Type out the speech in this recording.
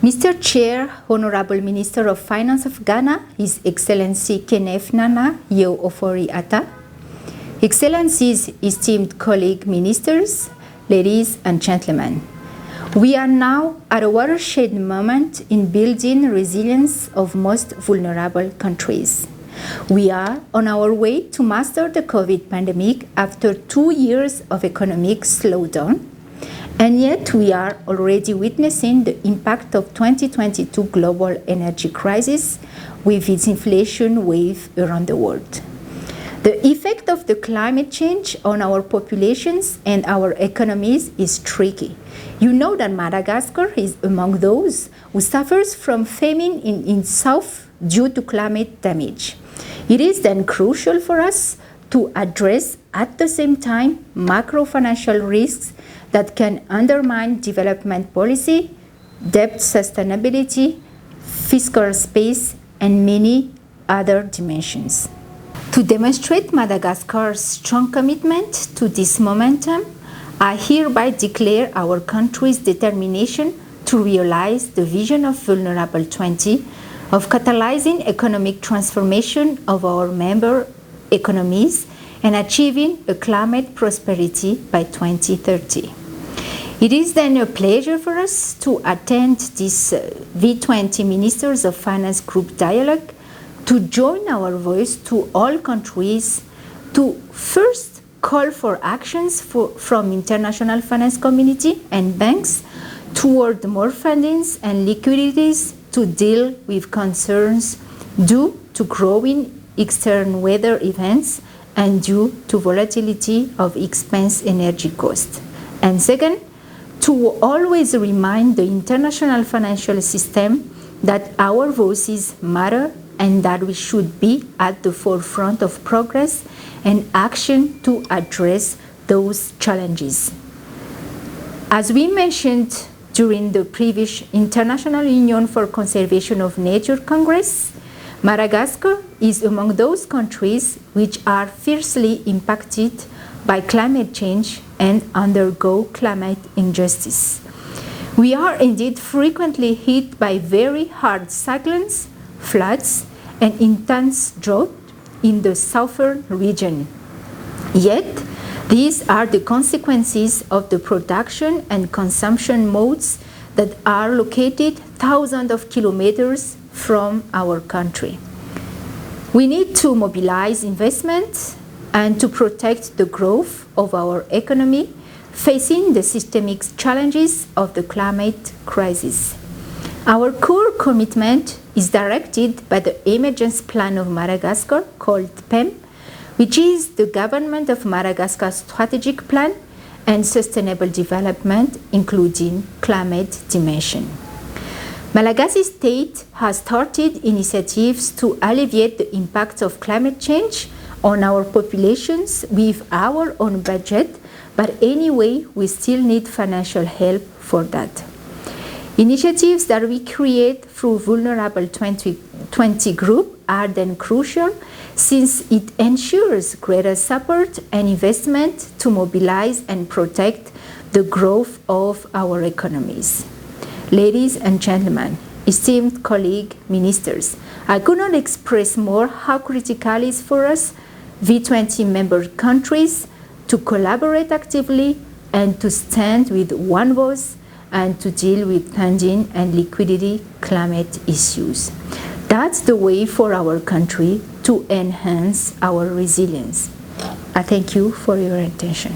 Mr. Chair, Honorable Minister of Finance of Ghana, His Excellency Kenneth Nana Yeo Ofori-Atta, Excellencies, esteemed colleague ministers, ladies and gentlemen, we are now at a watershed moment in building resilience of most vulnerable countries. We are on our way to master the COVID pandemic after 2 years of economic slowdown, and yet we are already witnessing the impact of 2022 global energy crisis with its inflation wave around the world. The effect of the climate change on our populations and our economies is tricky. You know that Madagascar is among those who suffers from famine in south due to climate damage. It is then crucial for us to address at the same time macro-financial risks that can undermine development policy, debt sustainability, fiscal space, and many other dimensions. To demonstrate Madagascar's strong commitment to this momentum, I hereby declare our country's determination to realize the vision of Vulnerable 20 of catalyzing economic transformation of our member economies and achieving a climate prosperity by 2030. It is then a pleasure for us to attend this V20 Ministers of Finance Group Dialogue to join our voice to all countries to first call for actions from international finance community and banks toward more fundings and liquidities to deal with concerns due to growing external weather events and due to volatility of expense energy costs. And second, to always remind the international financial system that our voices matter and that we should be at the forefront of progress and action to address those challenges. As we mentioned during the previous International Union for Conservation of Nature Congress, Madagascar is among those countries which are fiercely impacted by climate change and undergo climate injustice. We are indeed frequently hit by very hard cyclones, floods, and intense drought in the southern region. Yet, these are the consequences of the production and consumption modes that are located thousands of kilometers from our country. We need to mobilize investment and to protect the growth of our economy facing the systemic challenges of the climate crisis. Our core commitment is directed by the Emergence Plan of Madagascar, called PEM, which is the Government of Madagascar's strategic plan and sustainable development, including climate dimension. Malagasy state has started initiatives to alleviate the impact of climate change on our populations with our own budget, but anyway, we still need financial help for that. Initiatives that we create through Vulnerable 20 Group are then crucial since it ensures greater support and investment to mobilize and protect the growth of our economies. Ladies and gentlemen, esteemed colleague ministers, I could not express more how critical it is for us, V20 member countries, to collaborate actively and to stand with one voice and to deal with funding and liquidity climate issues. That's the way for our country to enhance our resilience. I thank you for your attention.